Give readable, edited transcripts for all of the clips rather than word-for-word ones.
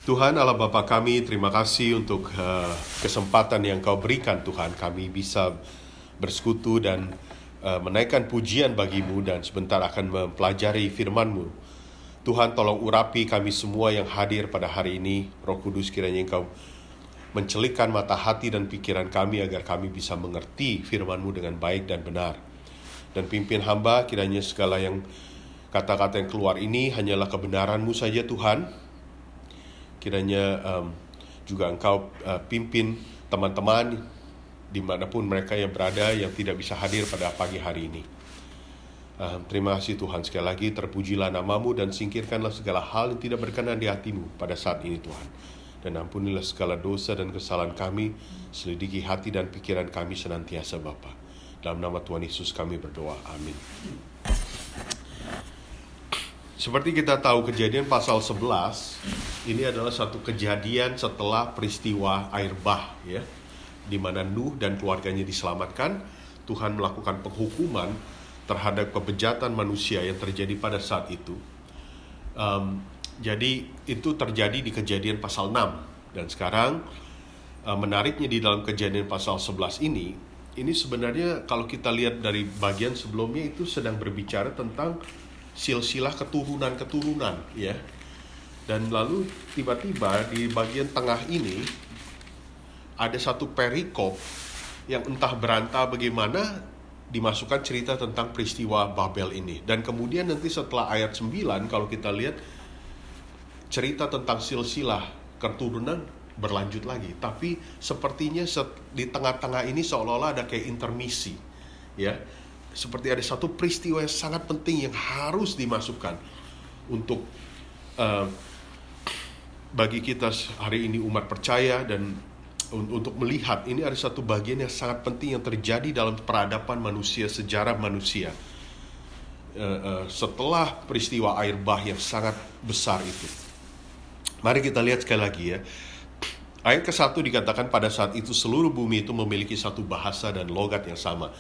Tuhan Allah Bapa kami, terima kasih untuk kesempatan yang Kau berikan Tuhan. Kami bisa bersekutu dan menaikkan pujian bagi-Mu dan sebentar akan mempelajari firman-Mu. Tuhan tolong urapi kami semua yang hadir pada hari ini. Roh Kudus kiranya Engkau mencelikkan mata hati dan pikiran kami agar kami bisa mengerti firman-Mu dengan baik dan benar. Dan pimpin hamba kiranya segala yang kata-kata yang keluar ini hanyalah kebenaran-Mu saja Tuhan. Kiranya juga Engkau pimpin teman-teman dimanapun mereka yang berada yang tidak bisa hadir pada pagi hari ini. Terima kasih Tuhan, sekali lagi terpujilah nama-Mu dan singkirkanlah segala hal yang tidak berkenan di hati-Mu pada saat ini Tuhan. Dan ampunilah segala dosa dan kesalahan kami, selidiki hati dan pikiran kami senantiasa Bapa. Dalam nama Tuhan Yesus kami berdoa, amin. Seperti kita tahu Kejadian pasal 11, ini adalah satu kejadian setelah peristiwa air bah, ya, di mana Nuh dan keluarganya diselamatkan. Tuhan melakukan penghukuman terhadap kebejatan manusia yang terjadi pada saat itu. Jadi itu terjadi di Kejadian pasal 6. Dan sekarang menariknya di dalam Kejadian pasal 11 ini sebenarnya kalau kita lihat dari bagian sebelumnya itu sedang berbicara tentang silsilah keturunan-keturunan, ya. Dan lalu tiba-tiba di bagian tengah ini ada satu perikop yang entah berantah bagaimana dimasukkan cerita tentang peristiwa Babel ini. Dan kemudian nanti setelah ayat 9 kalau kita lihat cerita tentang silsilah keturunan berlanjut lagi. Tapi sepertinya di tengah-tengah ini seolah-olah ada kayak intermisi, ya. Seperti ada satu peristiwa yang sangat penting yang harus dimasukkan untuk bagi kita hari ini umat percaya dan untuk melihat ini ada satu bagian yang sangat penting yang terjadi dalam peradaban manusia, sejarah manusia setelah peristiwa air bah yang sangat besar itu. Mari kita lihat sekali lagi, ya. Ayat ke-1 dikatakan pada saat itu seluruh bumi itu memiliki satu bahasa dan logat yang sama.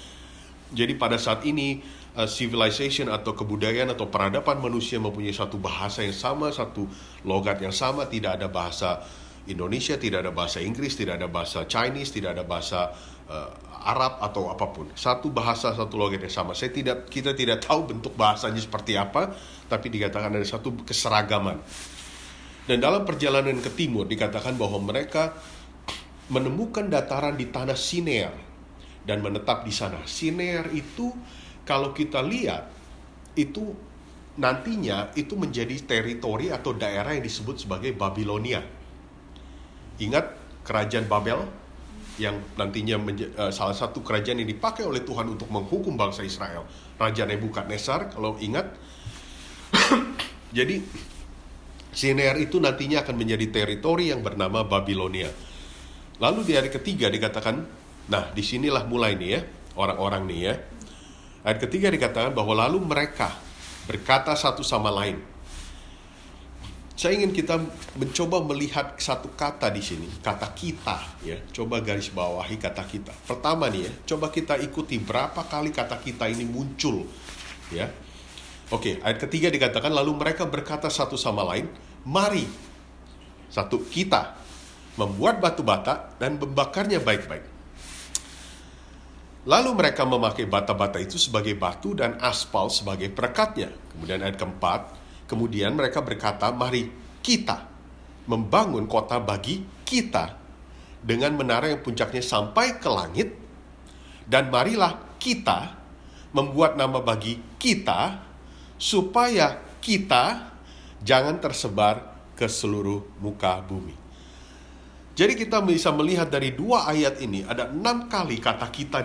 Jadi pada saat ini civilization atau kebudayaan atau peradaban manusia mempunyai satu bahasa yang sama, satu logat yang sama. Tidak ada bahasa Indonesia, tidak ada bahasa Inggris, tidak ada bahasa Chinese, tidak ada bahasa Arab atau apapun. Satu bahasa, satu logat yang sama. Kita tidak tahu bentuk bahasanya seperti apa, tapi dikatakan ada satu keseragaman. Dan dalam perjalanan ke timur dikatakan bahwa mereka menemukan dataran di tanah Sinear dan menetap di sana. Sinear itu kalau kita lihat itu nantinya itu menjadi teritori atau daerah yang disebut sebagai Babilonia. Ingat kerajaan Babel yang nantinya salah satu kerajaan yang dipakai oleh Tuhan untuk menghukum bangsa Israel, Raja Nebukadnezar kalau ingat. Jadi Sinear itu nantinya akan menjadi teritori yang bernama Babilonia. Lalu di ayat ketiga dikatakan, nah disinilah mulai nih, ya, orang-orang nih, ya. Ayat ketiga dikatakan bahwa lalu mereka berkata satu sama lain. Saya ingin kita mencoba melihat satu kata di sini, kata kita, ya. Coba garis bawahi kata kita. Pertama nih, ya, coba kita ikuti berapa kali kata kita ini muncul, ya. Oke, ayat ketiga dikatakan lalu mereka berkata satu sama lain, mari, satu, kita membuat batu bata dan membakarnya baik-baik. Lalu mereka memakai bata-bata itu sebagai batu dan aspal sebagai perekatnya. Kemudian ayat keempat, kemudian mereka berkata, mari kita membangun kota bagi kita dengan menara yang puncaknya sampai ke langit, dan marilah kita membuat nama bagi kita supaya kita jangan tersebar ke seluruh muka bumi. Jadi kita bisa melihat dari dua ayat ini ada 6 kali kata kita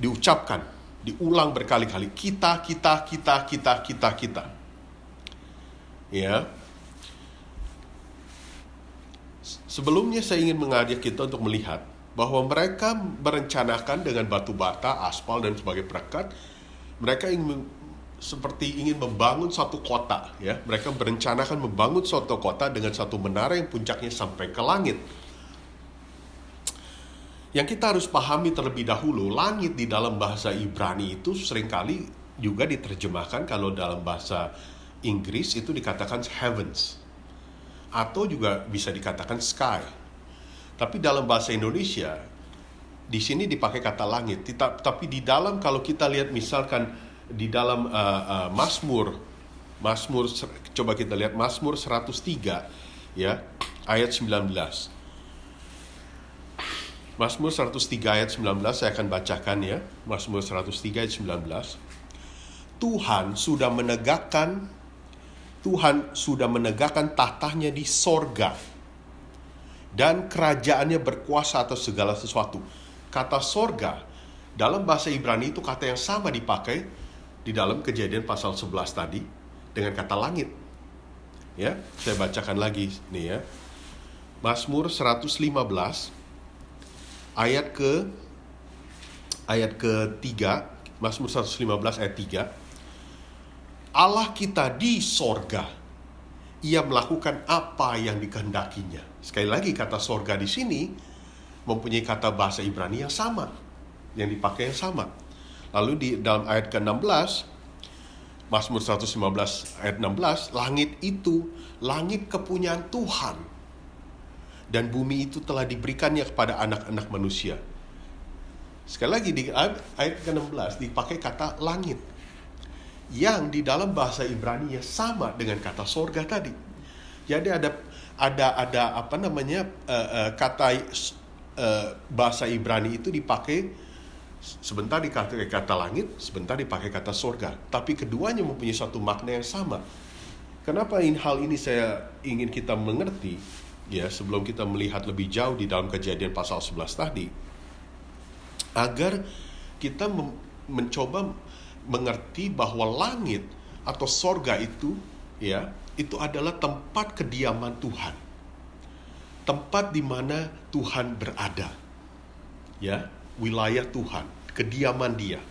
diucapkan, diulang berkali-kali. Kita. Ya. Sebelumnya saya ingin mengajak kita untuk melihat bahwa mereka merencanakan dengan batu bata, aspal dan sebagai perekat, mereka ingin membangun satu kota, ya. Mereka berencanakan membangun suatu kota dengan satu menara yang puncaknya sampai ke langit. Yang kita harus pahami terlebih dahulu, langit di dalam bahasa Ibrani itu seringkali juga diterjemahkan kalau dalam bahasa Inggris itu dikatakan heavens, atau juga bisa dikatakan sky. Tapi dalam bahasa Indonesia, di sini dipakai kata langit. Tapi di dalam, kalau kita lihat misalkan di dalam Mazmur, coba kita lihat Mazmur 103 ya, ayat 19. Mazmur 103 ayat 19 saya akan bacakan ya. Mazmur 103 ayat 19. Tuhan sudah menegakkan tahtanya di sorga, dan kerajaannya berkuasa atas segala sesuatu. Kata sorga dalam bahasa Ibrani itu kata yang sama dipakai di dalam Kejadian pasal 11 tadi dengan kata langit. Ya, saya bacakan lagi nih ya. Mazmur 115 ayat ke-3, Mazmur 115 ayat 3. Allah kita di sorga, Ia melakukan apa yang dikehendakinya. Sekali lagi, kata sorga di sini mempunyai kata bahasa Ibrani yang sama, yang dipakai yang sama. Lalu di dalam ayat ke-16, Mazmur 115 ayat 16, langit kepunyaan Tuhan, dan bumi itu telah diberikannya kepada anak-anak manusia. Sekali lagi di ayat ke-16 dipakai kata langit, yang di dalam bahasa Ibrani yang sama dengan kata sorga tadi. Jadi ada kata bahasa Ibrani itu dipakai sebentar dipakai kata langit, sebentar dipakai kata sorga, tapi keduanya mempunyai satu makna yang sama. Kenapa hal ini saya ingin kita mengerti ya, sebelum kita melihat lebih jauh di dalam Kejadian pasal 11 tadi, agar kita mencoba mengerti bahwa langit atau sorga itu ya, itu adalah tempat kediaman Tuhan, tempat di mana Tuhan berada ya, wilayah Tuhan, kediaman Dia.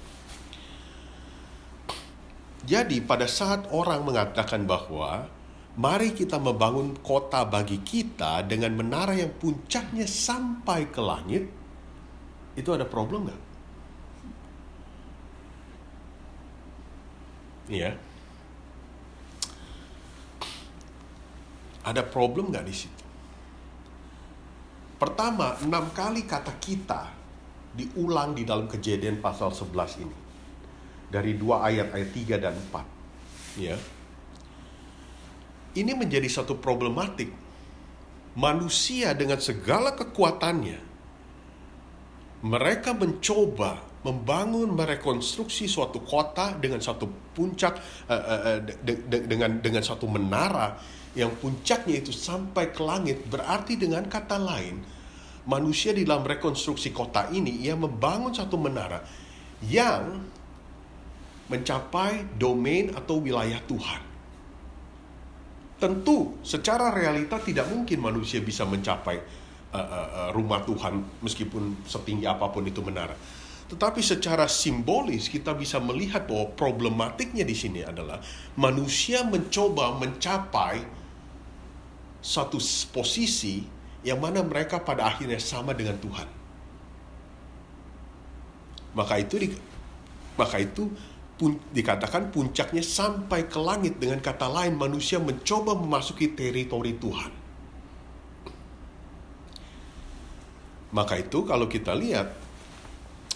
Jadi pada saat orang mengatakan bahwa mari kita membangun kota bagi kita dengan menara yang puncaknya sampai ke langit, itu ada problem nggak? Ya, ada problem nggak di situ? Pertama, 6 kali kata kita diulang di dalam Kejadian pasal 11 ini, dari 2 ayat 3 dan 4. Ya, ini menjadi satu problematik. Manusia dengan segala kekuatannya, mereka mencoba membangun, merekonstruksi suatu kota dengan satu puncak, dengan satu menara yang puncaknya itu sampai ke langit. Berarti dengan kata lain, manusia di dalam rekonstruksi kota ini, ia membangun satu menara yang mencapai domain atau wilayah Tuhan. Tentu secara realita tidak mungkin manusia bisa mencapai rumah Tuhan meskipun setinggi apapun itu menara. Tetapi secara simbolis kita bisa melihat bahwa problematiknya di sini adalah manusia mencoba mencapai satu posisi yang mana mereka pada akhirnya sama dengan Tuhan. Maka itu dikatakan puncaknya sampai ke langit. Dengan kata lain, manusia mencoba memasuki teritori Tuhan. Maka itu kalau kita lihat,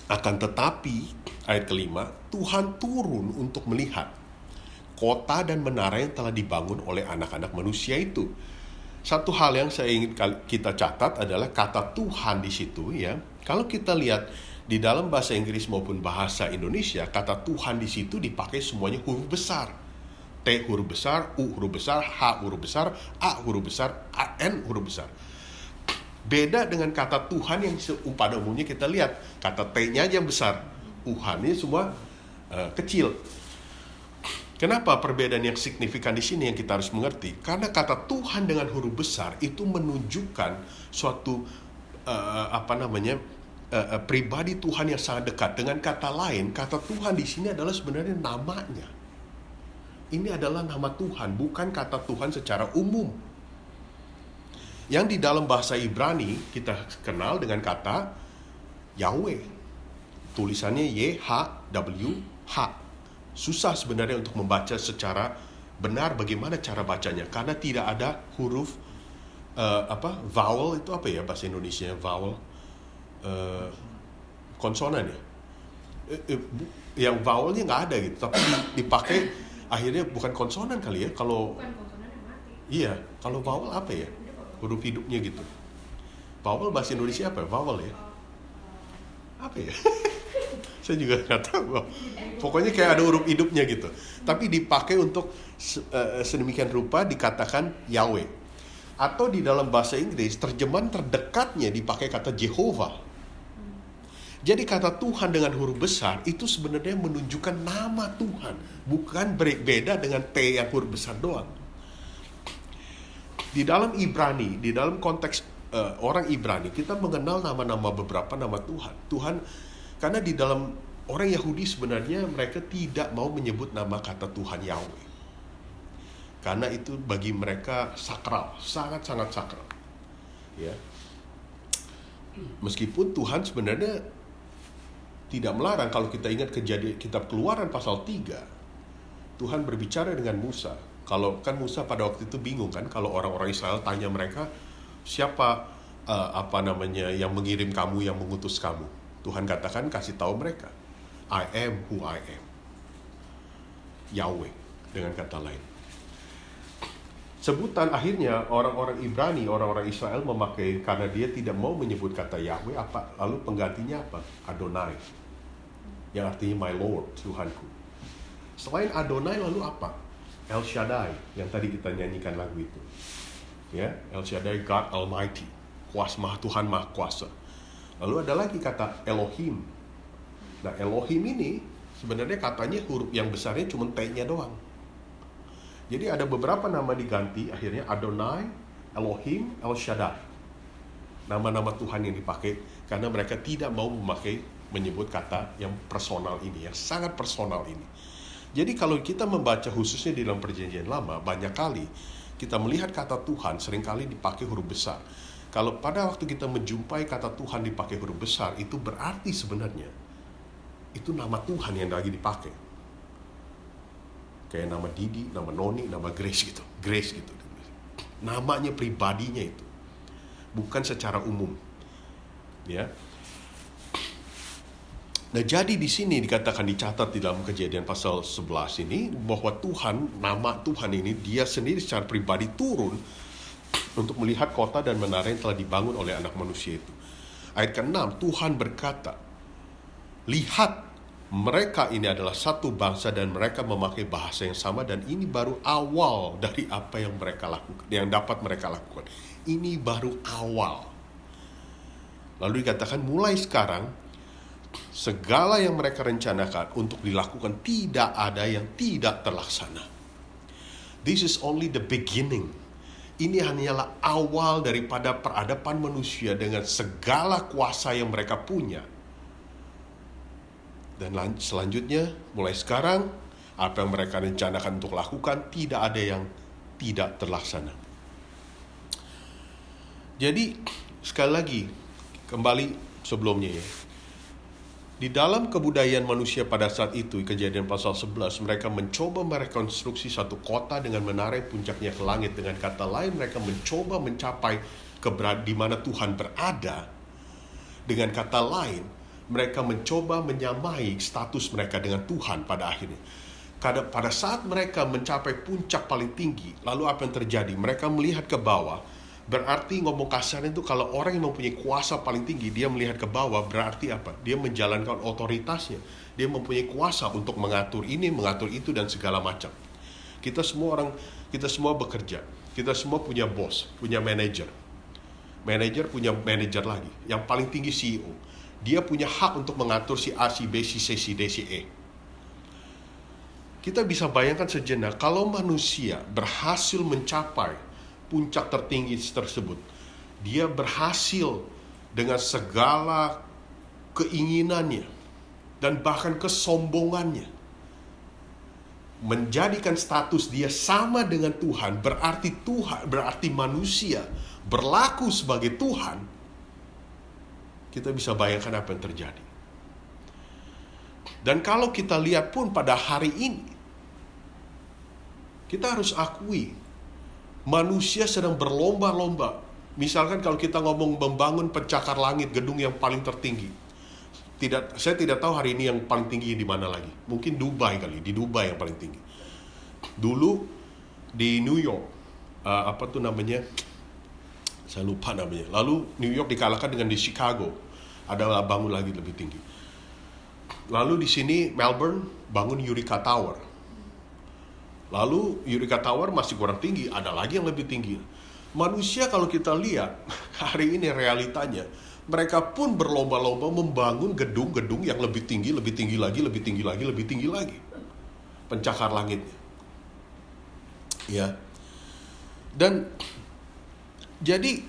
akan tetapi ayat kelima, Tuhan turun untuk melihat kota dan menara yang telah dibangun oleh anak-anak manusia itu. Satu hal yang saya ingin kita catat adalah kata Tuhan di situ ya. Kalau kita lihat di dalam bahasa Inggris maupun bahasa Indonesia, kata Tuhan di situ dipakai semuanya huruf besar. T huruf besar, U huruf besar, H huruf besar, A huruf besar, N huruf besar. Beda dengan kata Tuhan yang pada umumnya kita lihat kata T-nya aja besar, U-nya semua kecil. Kenapa perbedaan yang signifikan di sini yang kita harus mengerti? Karena kata Tuhan dengan huruf besar itu menunjukkan suatu pribadi Tuhan yang sangat dekat. Dengan kata lain, kata Tuhan di sini adalah sebenarnya namanya. Ini adalah nama Tuhan, bukan kata Tuhan secara umum. Yang di dalam bahasa Ibrani kita kenal dengan kata Yahweh. Tulisannya YHWH. Susah sebenarnya untuk membaca secara benar bagaimana cara bacanya, karena tidak ada huruf vowel itu apa ya bahasa Indonesia vowel, konsonan ya, yang vowelnya nggak ada gitu, tapi dipakai akhirnya bukan konsonan kali ya, kalau Bukan konsonan yang mati. iya, kalau vowel apa ya, huruf hidupnya gitu. Vowel bahasa Indonesia apa? Vowel ya? Apa ya? Saya juga nggak tahu. Pokoknya kayak ada huruf hidupnya gitu. Tapi dipakai untuk sedemikian rupa dikatakan Yahweh. Atau di dalam bahasa Inggris terjemahan terdekatnya dipakai kata Jehovah. Jadi kata Tuhan dengan huruf besar itu sebenarnya menunjukkan nama Tuhan, bukan beda dengan T yang huruf besar doang. Di dalam Ibrani, di dalam konteks orang Ibrani, kita mengenal nama-nama beberapa nama Tuhan. Tuhan, karena di dalam orang Yahudi sebenarnya mereka tidak mau menyebut nama kata Tuhan Yahweh. Karena itu bagi mereka sakral, sangat-sangat sakral. Ya. Meskipun Tuhan sebenarnya tidak melarang, kalau kita ingat kejadian kitab Keluaran pasal 3, Tuhan berbicara dengan Musa. Kalau kan Musa pada waktu itu bingung kan, kalau orang-orang Israel tanya mereka, siapa yang mengirim kamu, yang mengutus kamu? Tuhan katakan, kasih tahu mereka, I am who I am. Yahweh dengan kata lain. Sebutan akhirnya orang-orang Ibrani, orang-orang Israel memakai karena dia tidak mau menyebut kata Yahweh, apa? Lalu penggantinya apa? Adonai. Yang artinya my Lord, Tuhanku. Selain Adonai lalu apa? El Shaddai, yang tadi kita nyanyikan lagu itu. Ya, El Shaddai, God Almighty, Tuhan Maha Kuasa. Lalu ada lagi kata Elohim. Nah, Elohim ini sebenarnya katanya huruf yang besarnya cuma T-nya doang. Jadi ada beberapa nama diganti, akhirnya Adonai, Elohim, El Shaddai. Nama-nama Tuhan yang dipakai karena mereka tidak mau menyebut kata yang personal ini, yang sangat personal ini. Jadi kalau kita membaca khususnya di dalam Perjanjian Lama, banyak kali kita melihat kata Tuhan seringkali dipakai huruf besar. Kalau pada waktu kita menjumpai kata Tuhan dipakai huruf besar, itu berarti sebenarnya itu nama Tuhan yang lagi dipakai. Kayak nama Didi, nama Noni, nama Grace gitu. Grace gitu. Namanya pribadinya itu. Bukan secara umum. Ya. Nah, jadi di sini dikatakan, dicatat di dalam Kejadian pasal 11 ini bahwa Tuhan, nama Tuhan ini dia sendiri secara pribadi turun untuk melihat kota dan menara yang telah dibangun oleh anak manusia itu. Ayat ke-6, Tuhan berkata, lihat, mereka ini adalah satu bangsa dan mereka memakai bahasa yang sama, dan ini baru awal dari apa yang mereka lakukan, yang dapat mereka lakukan. Ini baru awal. Lalu dikatakan mulai sekarang segala yang mereka rencanakan untuk dilakukan tidak ada yang tidak terlaksana. This is only the beginning. Ini hanyalah awal daripada peradaban manusia dengan segala kuasa yang mereka punya. Dan selanjutnya, mulai sekarang, apa yang mereka rencanakan untuk lakukan tidak ada yang tidak terlaksana. Jadi, sekali lagi, kembali sebelumnya ya. Di dalam kebudayaan manusia pada saat itu, Kejadian pasal 11, mereka mencoba merekonstruksi satu kota dengan menara puncaknya ke langit. Dengan kata lain, mereka mencoba mencapai di mana Tuhan berada. Dengan kata lain, mereka mencoba menyamai status mereka dengan Tuhan pada akhirnya. Pada saat mereka mencapai puncak paling tinggi, lalu apa yang terjadi? Mereka melihat ke bawah. Berarti ngomong kasarnya itu kalau orang yang mempunyai kuasa paling tinggi, dia melihat ke bawah, berarti apa? Dia menjalankan otoritasnya. Dia mempunyai kuasa untuk mengatur ini, mengatur itu, dan segala macam. Kita semua bekerja. Kita semua punya bos, punya manajer. Manajer punya manajer lagi. Yang paling tinggi CEO. Dia punya hak untuk mengatur si A, si B, si C, si D, si E. Kita bisa bayangkan sejenak, kalau manusia berhasil mencapai puncak tertinggi tersebut, dia berhasil dengan segala keinginannya dan bahkan kesombongannya menjadikan status dia sama dengan Tuhan, berarti manusia berlaku sebagai Tuhan. Kita bisa bayangkan apa yang terjadi. Dan kalau kita lihat pun pada hari ini, Kita harus akui, manusia sedang berlomba-lomba. Misalkan kalau kita ngomong membangun pencakar langit, gedung yang paling tertinggi. Saya tidak tahu hari ini yang paling tinggi di mana lagi. Mungkin Dubai kali, di Dubai yang paling tinggi. Dulu di New York, apa tuh namanya? Saya lupa namanya. Lalu New York dikalahkan dengan di Chicago. Ada bangun lagi lebih tinggi. Lalu di sini Melbourne bangun Eureka Tower. Lalu Eureka Tower masih kurang tinggi, ada lagi yang lebih tinggi. Manusia kalau kita lihat hari ini realitanya, mereka pun berlomba-lomba membangun gedung-gedung yang lebih tinggi lagi, lebih tinggi lagi. Pencakar langitnya. Ya. Dan jadi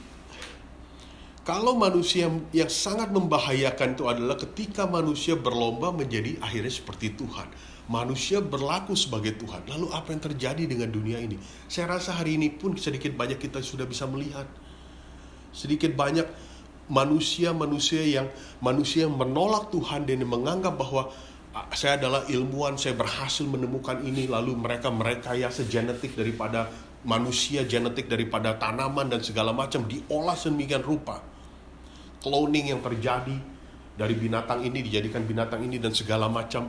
kalau manusia yang sangat membahayakan itu adalah ketika manusia berlomba menjadi akhirnya seperti Tuhan. Manusia berlaku sebagai Tuhan. Lalu apa yang terjadi dengan dunia ini? Saya rasa hari ini pun sedikit banyak kita sudah bisa melihat. Sedikit banyak manusia yang menolak Tuhan dan menganggap bahwa saya adalah ilmuwan, saya berhasil menemukan ini, lalu mereka merekayasa genetik daripada manusia, genetik daripada tanaman dan segala macam, diolah sedemikian rupa. Cloning yang terjadi dari binatang ini dijadikan binatang ini dan segala macam.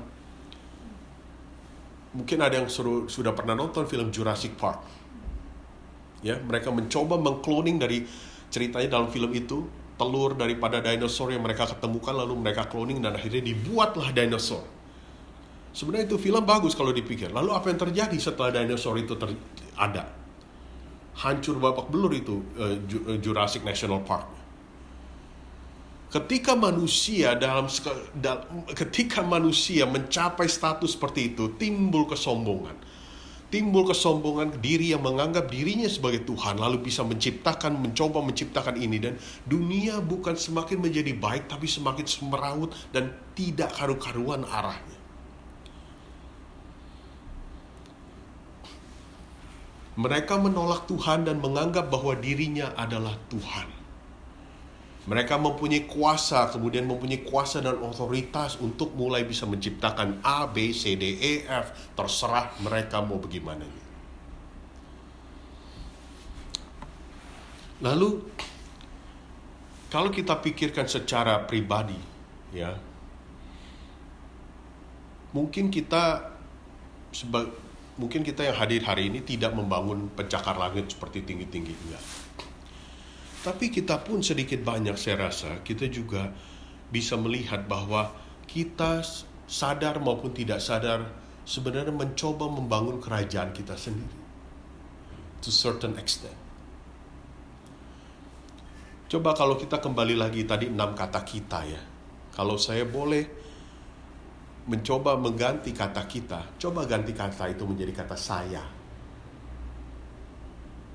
Mungkin ada yang sudah pernah nonton film Jurassic Park. Ya, mereka mencoba mengcloning dari ceritanya dalam film itu, telur daripada dinosaur yang mereka ketemukan, lalu mereka cloning dan akhirnya dibuatlah dinosaur. Sebenarnya itu film bagus kalau dipikir. Lalu apa yang terjadi setelah dinosaur itu ada? Hancur babak belur itu Jurassic National Park. Ketika manusia mencapai status seperti itu, timbul kesombongan. Timbul kesombongan diri yang menganggap dirinya sebagai Tuhan, lalu bisa mencoba menciptakan ini, dan dunia bukan semakin menjadi baik, tapi semakin semeraut dan tidak karu-karuan arahnya. Mereka menolak Tuhan dan menganggap bahwa dirinya adalah Tuhan. Mereka mempunyai kuasa, kemudian mempunyai kuasa dan otoritas untuk mulai bisa menciptakan A, B, C, D, E, F. Terserah mereka mau bagaimana. Lalu, kalau kita pikirkan secara pribadi, ya, mungkin kita yang hadir hari ini tidak membangun pencakar langit seperti tinggi-tinggi, enggak. Tapi kita pun sedikit banyak saya rasa kita juga bisa melihat bahwa kita sadar maupun tidak sadar sebenarnya mencoba membangun kerajaan kita sendiri. To certain extent. Coba kalau kita kembali lagi tadi 6 kata kita ya. Kalau saya boleh mencoba mengganti kata kita, coba ganti kata itu menjadi kata saya.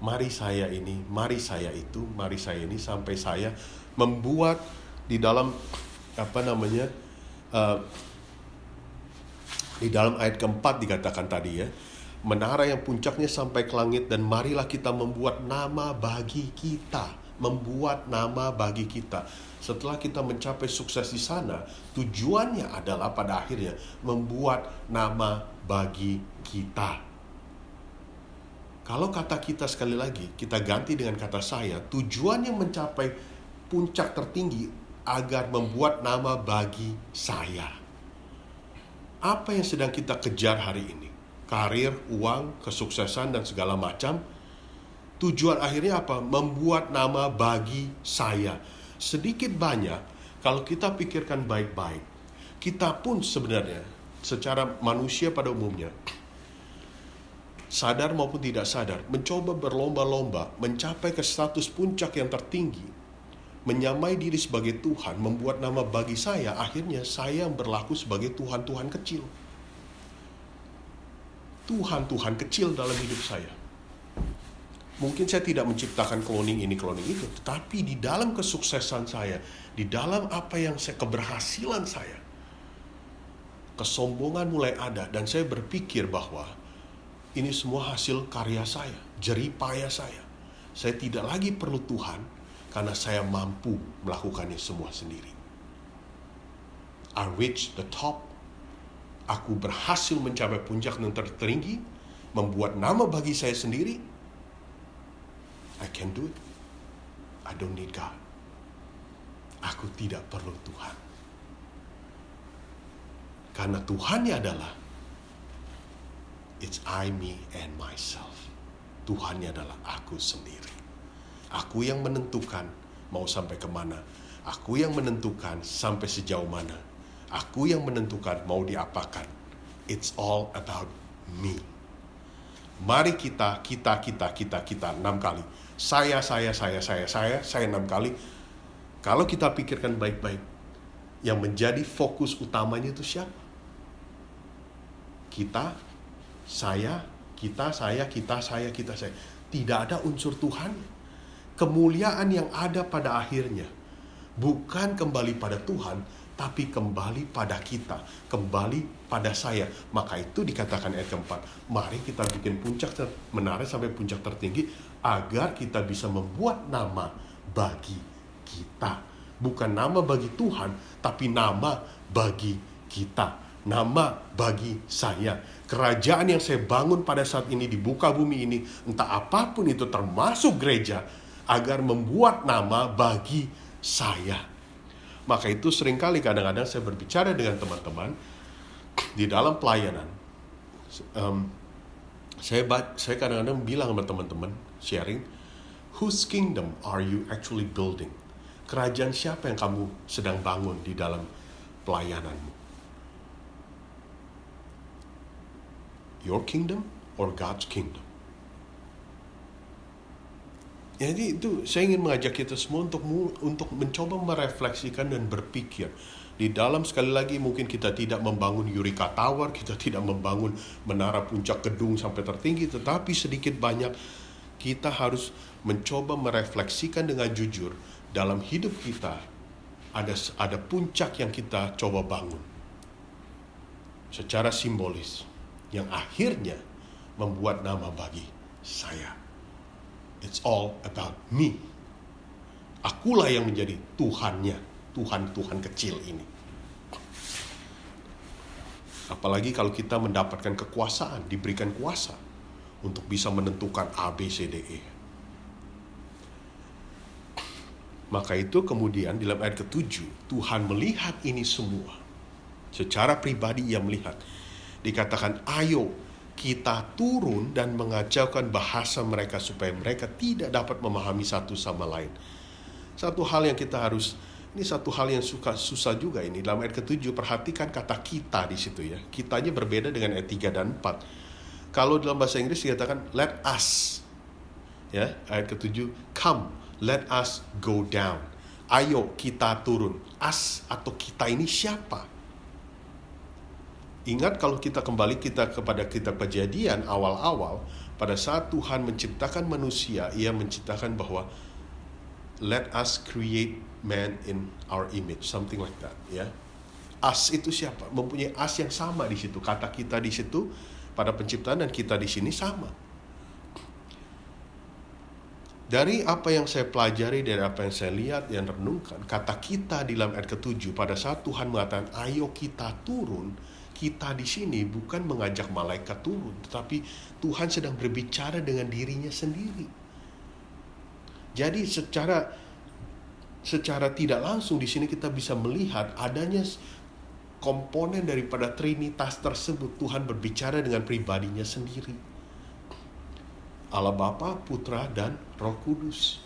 Mari saya ini, mari saya itu, mari saya ini, sampai saya membuat di dalam di dalam ayat keempat dikatakan tadi ya, menara yang puncaknya sampai ke langit, dan marilah kita membuat nama bagi kita. Membuat nama bagi kita. Setelah kita mencapai sukses di sana, tujuannya adalah pada akhirnya membuat nama bagi kita. Kalau kata kita sekali lagi, kita ganti dengan kata saya, tujuannya mencapai puncak tertinggi agar membuat nama bagi saya. Apa yang sedang kita kejar hari ini? Karir, uang, kesuksesan, dan segala macam. Tujuan akhirnya apa? Membuat nama bagi saya. Sedikit banyak, kalau kita pikirkan baik-baik, kita pun sebenarnya, secara manusia pada umumnya, sadar maupun tidak sadar, mencoba berlomba-lomba mencapai ke status puncak yang tertinggi, menyamai diri sebagai Tuhan, membuat nama bagi saya. Akhirnya saya berlaku sebagai Tuhan-Tuhan kecil. Tuhan-Tuhan kecil dalam hidup saya. Mungkin saya tidak menciptakan cloning ini, cloning itu, tetapi di dalam kesuksesan saya, di dalam apa yang keberhasilan saya, kesombongan mulai ada, dan saya berpikir bahwa ini semua hasil karya saya, jeripaya saya. Saya tidak lagi perlu Tuhan karena saya mampu melakukannya semua sendiri. I reached the top. Aku berhasil mencapai puncak yang tertinggi, membuat nama bagi saya sendiri, I can do it. I don't need God. Aku tidak perlu Tuhan. Karena Tuhannya adalah it's I, me, and myself. Tuhannya adalah aku sendiri. Aku yang menentukan mau sampai kemana. Aku yang menentukan sampai sejauh mana. Aku yang menentukan mau diapakan. It's all about me. Mari kita 6 kali. Saya 6 kali. Kalau kita pikirkan baik-baik, yang menjadi fokus utamanya itu siapa? Kita, saya. Tidak ada unsur Tuhan. Kemuliaan yang ada pada akhirnya bukan kembali pada Tuhan, tapi kembali pada kita, kembali pada saya. Maka itu dikatakan ayat keempat, mari kita bikin puncak menara sampai puncak tertinggi, agar kita bisa membuat nama bagi kita. Bukan nama bagi Tuhan, tapi nama bagi kita. Nama bagi saya. Kerajaan yang saya bangun pada saat ini di muka bumi ini, entah apapun itu termasuk gereja, agar membuat nama bagi saya. Maka itu seringkali kadang-kadang saya berbicara dengan teman-teman di dalam pelayanan. Saya kadang-kadang bilang sama teman-teman, sharing, whose kingdom are you actually building? Kerajaan siapa yang kamu sedang bangun di dalam pelayananmu? Your kingdom or God's kingdom? Jadi itu saya ingin mengajak kita semua untuk mencoba merefleksikan dan berpikir. Di dalam, sekali lagi, mungkin kita tidak membangun Eureka Tower, kita tidak membangun menara puncak gedung sampai tertinggi, tetapi sedikit banyak kita harus mencoba merefleksikan dengan jujur. Dalam hidup kita ada puncak yang kita coba bangun secara simbolis, yang akhirnya membuat nama bagi saya. It's all about me. Akulah yang menjadi Tuhannya, Tuhan kecil ini. Apalagi kalau kita mendapatkan kekuasaan, diberikan kuasa untuk bisa menentukan A, B, C, D, E. Maka itu kemudian dalam ayat ke-7, Tuhan melihat ini semua. Secara pribadi ia melihat. Dikatakan, ayo kita turun dan mengacaukan bahasa mereka supaya mereka tidak dapat memahami satu sama lain. Satu hal yang kita harus, ini satu hal yang susah juga ini. Dalam ayat ke-7 perhatikan kata kita di situ ya. Kitanya berbeda dengan ayat 3 dan 4. Kalau dalam bahasa Inggris dikatakan let us. Ya, ayat ke-7, come, let us go down. Ayo kita turun. Us atau kita ini siapa? Ingat kalau kita kembali kepada kitab Kejadian awal-awal, pada saat Tuhan menciptakan manusia, ia menciptakan bahwa let us create man in our image, something like that, ya. Us itu siapa? Mempunyai us yang sama di situ. Kata kita di situ pada penciptaan dan kita di sini sama. Dari apa yang saya pelajari, dari apa yang saya lihat, yang renungkan, kata kita di dalam ayat ke-7, pada saat Tuhan mengatakan, ayo kita turun, kita di sini bukan mengajak malaikat turun, tetapi Tuhan sedang berbicara dengan dirinya sendiri. Jadi secara tidak langsung di sini kita bisa melihat adanya komponen daripada Trinitas tersebut. Tuhan berbicara dengan pribadinya sendiri. Allah Bapa, Putra, dan Roh Kudus.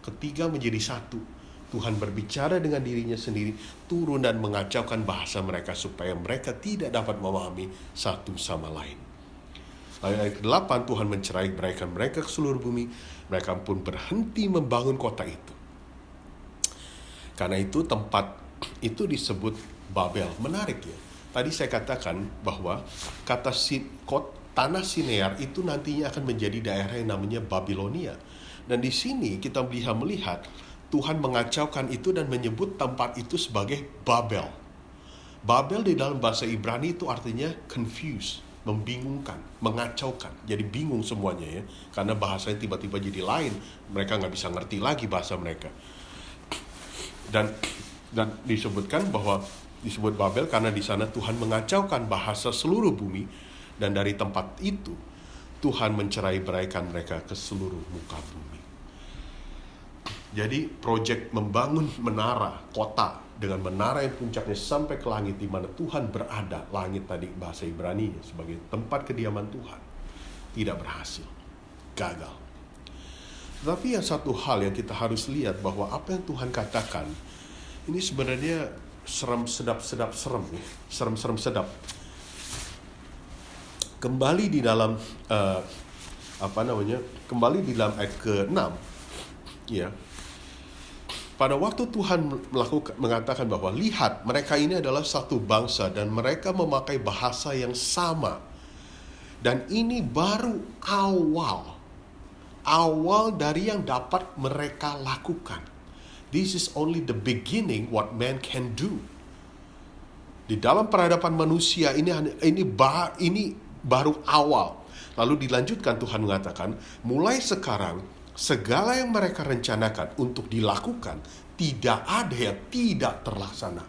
Ketiga menjadi satu. Tuhan berbicara dengan dirinya sendiri, turun dan mengacaukan bahasa mereka supaya mereka tidak dapat memahami satu sama lain. Lalu ayat ke-8, Tuhan menceraikan mereka ke seluruh bumi. Mereka pun berhenti membangun kota itu. Karena itu tempat itu disebut Babel. Menarik ya. Tadi saya katakan bahwa kata tanah Sinear itu nantinya akan menjadi daerah yang namanya Babilonia. Dan di sini kita bisa melihat Tuhan mengacaukan itu dan menyebut tempat itu sebagai Babel. Babel di dalam bahasa Ibrani itu artinya confuse, membingungkan, mengacaukan. Jadi bingung semuanya ya, karena bahasanya tiba-tiba jadi lain. Mereka nggak bisa ngerti lagi bahasa mereka. Dan disebutkan bahwa disebut Babel karena di sana Tuhan mengacaukan bahasa seluruh bumi. Dan dari tempat itu Tuhan mencerai-beraikan mereka ke seluruh muka bumi. Jadi proyek membangun menara kota dengan menara yang puncaknya sampai ke langit di mana Tuhan berada, langit tadi bahasa Ibrani sebagai tempat kediaman Tuhan, tidak berhasil, gagal. Tetapi yang satu hal yang kita harus lihat bahwa apa yang Tuhan katakan ini sebenarnya serem sedap ya, serem sedap. Kembali di dalam kembali di dalam ayat ke-6 ya. Pada waktu Tuhan mengatakan bahwa lihat mereka ini adalah satu bangsa dan mereka memakai bahasa yang sama. Dan ini baru awal dari yang dapat mereka lakukan. This is only the beginning what man can do. Di dalam peradaban manusia ini baru awal. Lalu dilanjutkan Tuhan mengatakan, mulai sekarang segala yang mereka rencanakan untuk dilakukan tidak ada yang tidak terlaksana.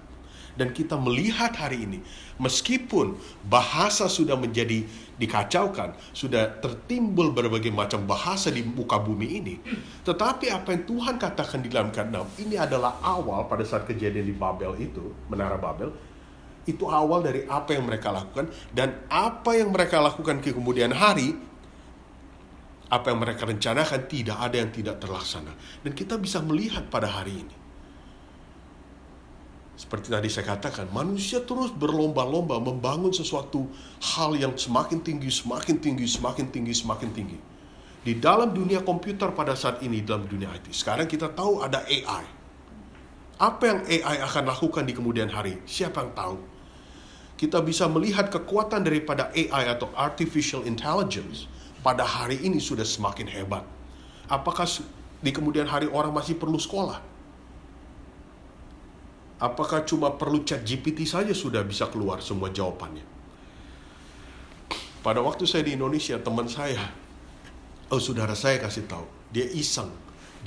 Dan kita melihat hari ini, meskipun bahasa sudah menjadi dikacaukan, sudah tertimbul berbagai macam bahasa di muka bumi ini, tetapi apa yang Tuhan katakan di dalam ke-6, ini adalah awal pada saat kejadian di Babel itu, Menara Babel, itu awal dari apa yang mereka lakukan, dan apa yang mereka lakukan ke kemudian hari, apa yang mereka rencanakan tidak ada yang tidak terlaksana. Dan kita bisa melihat pada hari ini. Seperti tadi saya katakan, manusia terus berlomba-lomba membangun sesuatu hal yang semakin tinggi. Di dalam dunia komputer pada saat ini, dalam dunia IT. Sekarang kita tahu ada AI. Apa yang AI akan lakukan di kemudian hari? Siapa yang tahu? Kita bisa melihat kekuatan daripada AI atau Artificial Intelligence pada hari ini sudah semakin hebat. Apakah di kemudian hari orang masih perlu sekolah? Apakah cuma perlu chat GPT saja sudah bisa keluar semua jawabannya? Pada waktu saya di Indonesia, teman saya, saudara saya kasih tahu, dia iseng,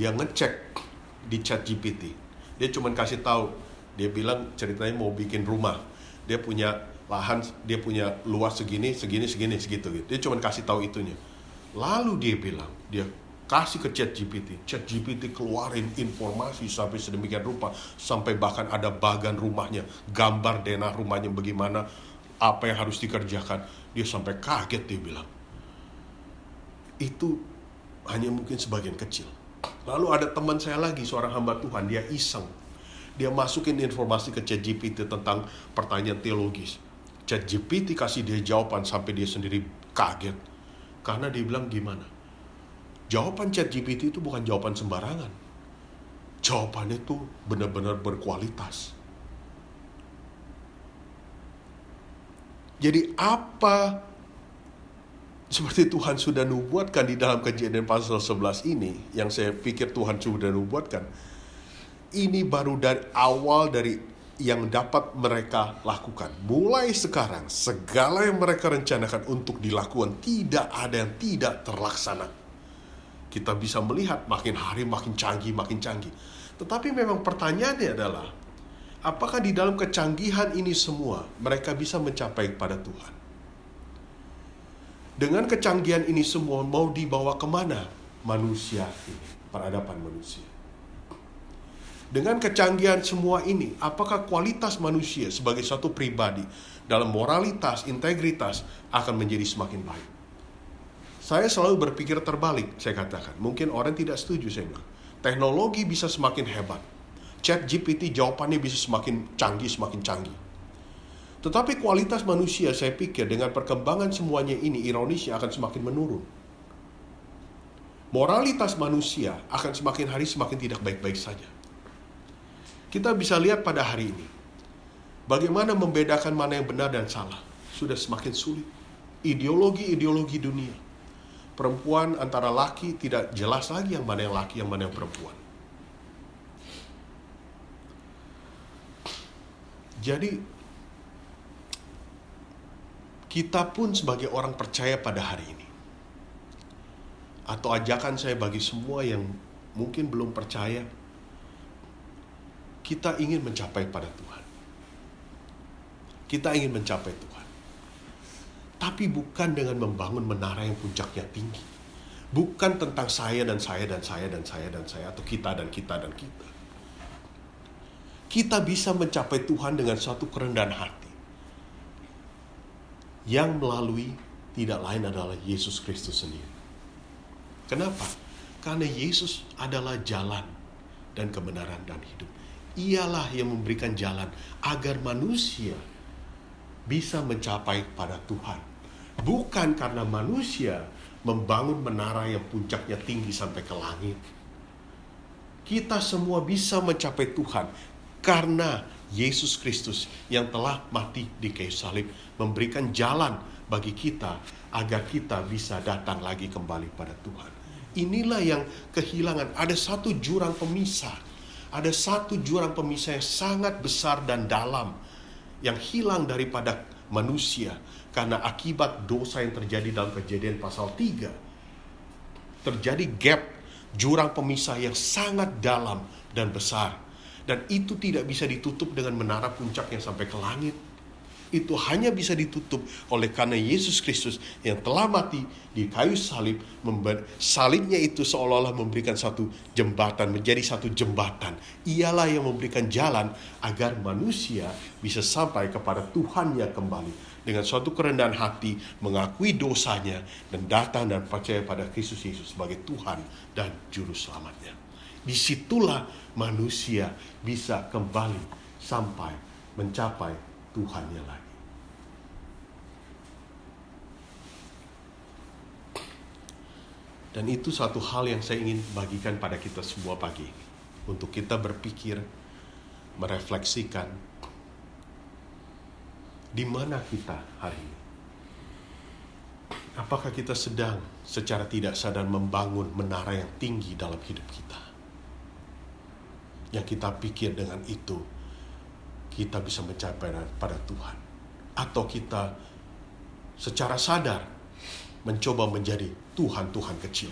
dia ngecek di chat GPT. Dia cuma kasih tahu, dia bilang ceritanya mau bikin rumah. Dia punya lahan, dia punya luas segini, segitu. Dia cuma kasih tahu itunya. Lalu dia bilang, dia kasih ke Chat GPT keluarin informasi sampai sedemikian rupa, sampai bahkan ada bagan rumahnya, gambar denah rumahnya bagaimana, apa yang harus dikerjakan. Dia sampai kaget, dia bilang. Itu hanya mungkin sebagian kecil. Lalu ada teman saya lagi, seorang hamba Tuhan, dia iseng. Dia masukin informasi ke Chat GPT tentang pertanyaan teologis. Chat GPT kasih dia jawaban sampai dia sendiri kaget. Karena dia bilang gimana? Jawaban Chat GPT itu bukan jawaban sembarangan. Jawabannya itu benar-benar berkualitas. Jadi apa seperti Tuhan sudah nubuatkan di dalam Kejadian pasal 11 ini, yang saya pikir Tuhan sudah nubuatkan, ini baru dari awal dari yang dapat mereka lakukan. Mulai sekarang, segala yang mereka rencanakan untuk dilakukan tidak ada yang tidak terlaksana. Kita bisa melihat makin hari makin canggih. Tetapi memang pertanyaannya adalah, apakah di dalam kecanggihan ini semua mereka bisa mencapai kepada Tuhan? Dengan kecanggihan ini semua mau dibawa kemana manusia ini, peradaban manusia? Dengan kecanggihan semua ini, apakah kualitas manusia sebagai satu pribadi dalam moralitas, integritas akan menjadi semakin baik? Saya selalu berpikir terbalik, saya katakan. Mungkin orang tidak setuju, saya bilang. Teknologi bisa semakin hebat. Chat GPT jawabannya bisa semakin canggih. Tetapi kualitas manusia, saya pikir dengan perkembangan semuanya ini, ironisnya akan semakin menurun. Moralitas manusia akan semakin hari semakin tidak baik-baik saja. Kita bisa lihat pada hari ini, bagaimana membedakan mana yang benar dan salah. Sudah semakin sulit. Ideologi dunia. Perempuan antara laki tidak jelas lagi yang mana yang laki, yang mana yang perempuan. Jadi, kita pun sebagai orang percaya pada hari ini, atau ajakan saya bagi semua yang mungkin belum percaya, kita ingin mencapai pada Tuhan. Kita ingin mencapai Tuhan. Tapi bukan dengan membangun menara yang puncaknya tinggi. Bukan tentang saya dan saya dan saya dan saya dan saya, atau kita dan kita dan kita. Kita bisa mencapai Tuhan dengan suatu kerendahan hati, yang melalui tidak lain adalah Yesus Kristus sendiri. Kenapa? Karena Yesus adalah jalan dan kebenaran dan hidup. Ialah yang memberikan jalan agar manusia bisa mencapai pada Tuhan. Bukan karena manusia membangun menara yang puncaknya tinggi sampai ke langit. Kita semua bisa mencapai Tuhan karena Yesus Kristus yang telah mati di kayu salib memberikan jalan bagi kita agar kita bisa datang lagi kembali pada Tuhan. Inilah yang kehilangan. Ada satu jurang pemisah. Ada satu jurang pemisah yang sangat besar dan dalam yang hilang daripada manusia karena akibat dosa yang terjadi dalam Kejadian pasal 3. Terjadi gap, jurang pemisah yang sangat dalam dan besar. Dan itu tidak bisa ditutup dengan menara puncak yang sampai ke langit. Itu hanya bisa ditutup oleh karena Yesus Kristus yang telah mati di kayu salib. Salibnya itu seolah-olah memberikan satu jembatan, menjadi satu jembatan. Ialah yang memberikan jalan agar manusia bisa sampai kepada Tuhannya kembali. Dengan suatu kerendahan hati, mengakui dosanya, dan datang dan percaya pada Kristus Yesus sebagai Tuhan dan Juru Selamatnya. Disitulah manusia bisa kembali sampai mencapai Tuhannya lagi. Dan itu satu hal yang saya ingin bagikan pada kita semua pagi ini. Untuk kita berpikir, merefleksikan, di mana kita hari ini? Apakah kita sedang secara tidak sadar membangun menara yang tinggi dalam hidup kita? Yang kita pikir dengan itu, kita bisa mencapai pada Tuhan. Atau kita secara sadar mencoba menjadi Tuhan-Tuhan kecil.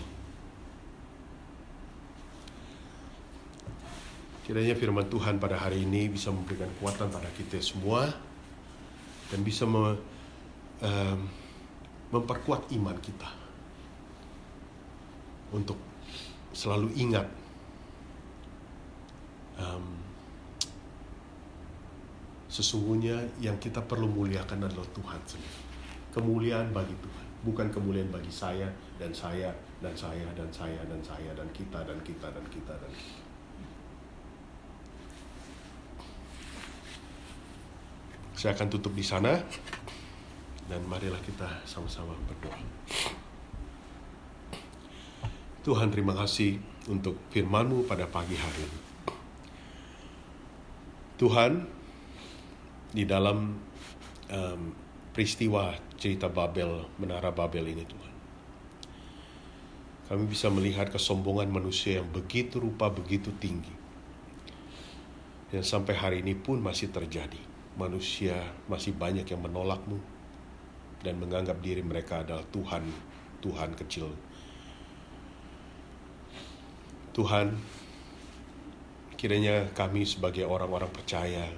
Kiranya firman Tuhan pada hari ini bisa memberikan kekuatan pada kita semua dan bisa memperkuat iman kita untuk selalu ingat sesungguhnya yang kita perlu muliakan adalah Tuhan sendiri. Kemuliaan bagi Tuhan, bukan kemuliaan bagi saya dan saya dan saya dan saya dan saya dan kita dan kita dan kita dan kita. Saya akan tutup di sana dan marilah kita sama-sama berdoa. Tuhan, terima kasih untuk firman-Mu pada pagi hari ini. Tuhan, di dalam peristiwa cerita Babel, menara Babel ini Tuhan, kami bisa melihat kesombongan manusia yang begitu rupa, begitu tinggi. Dan sampai hari ini pun masih terjadi. Manusia masih banyak yang menolak-Mu dan menganggap diri mereka adalah Tuhan, Tuhan kecil. Tuhan, kiranya kami sebagai orang-orang percaya,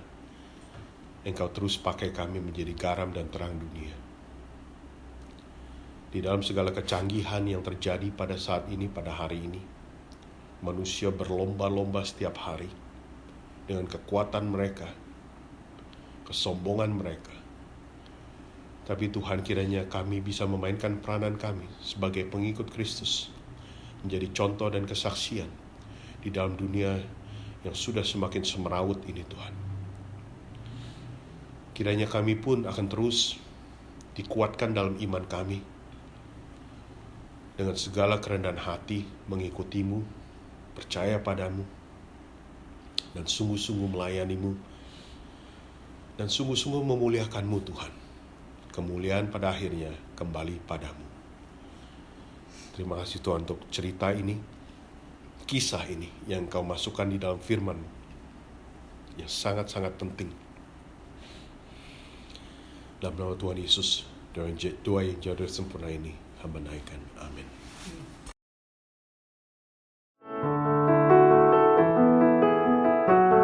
Engkau terus pakai kami menjadi garam dan terang dunia. Di dalam segala kecanggihan yang terjadi pada saat ini, pada hari ini, manusia berlomba-lomba setiap hari dengan kekuatan mereka, kesombongan mereka. Tapi Tuhan, kiranya kami bisa memainkan peranan kami sebagai pengikut Kristus, menjadi contoh dan kesaksian di dalam dunia yang sudah semakin semeraut ini Tuhan. Kiranya kami pun akan terus dikuatkan dalam iman kami, dengan segala kerendahan hati mengikuti-Mu, percaya pada-Mu, dan sungguh-sungguh melayani-Mu, dan sungguh-sungguh memuliakan-Mu Tuhan. Kemuliaan pada akhirnya kembali pada-Mu. Terima kasih Tuhan untuk cerita ini, kisah ini yang Kau masukkan di dalam firman yang sangat-sangat penting. Dalam nama Tuhan Yesus, doa yang jauh dari sempurna ini, hamba naikkan. Amin.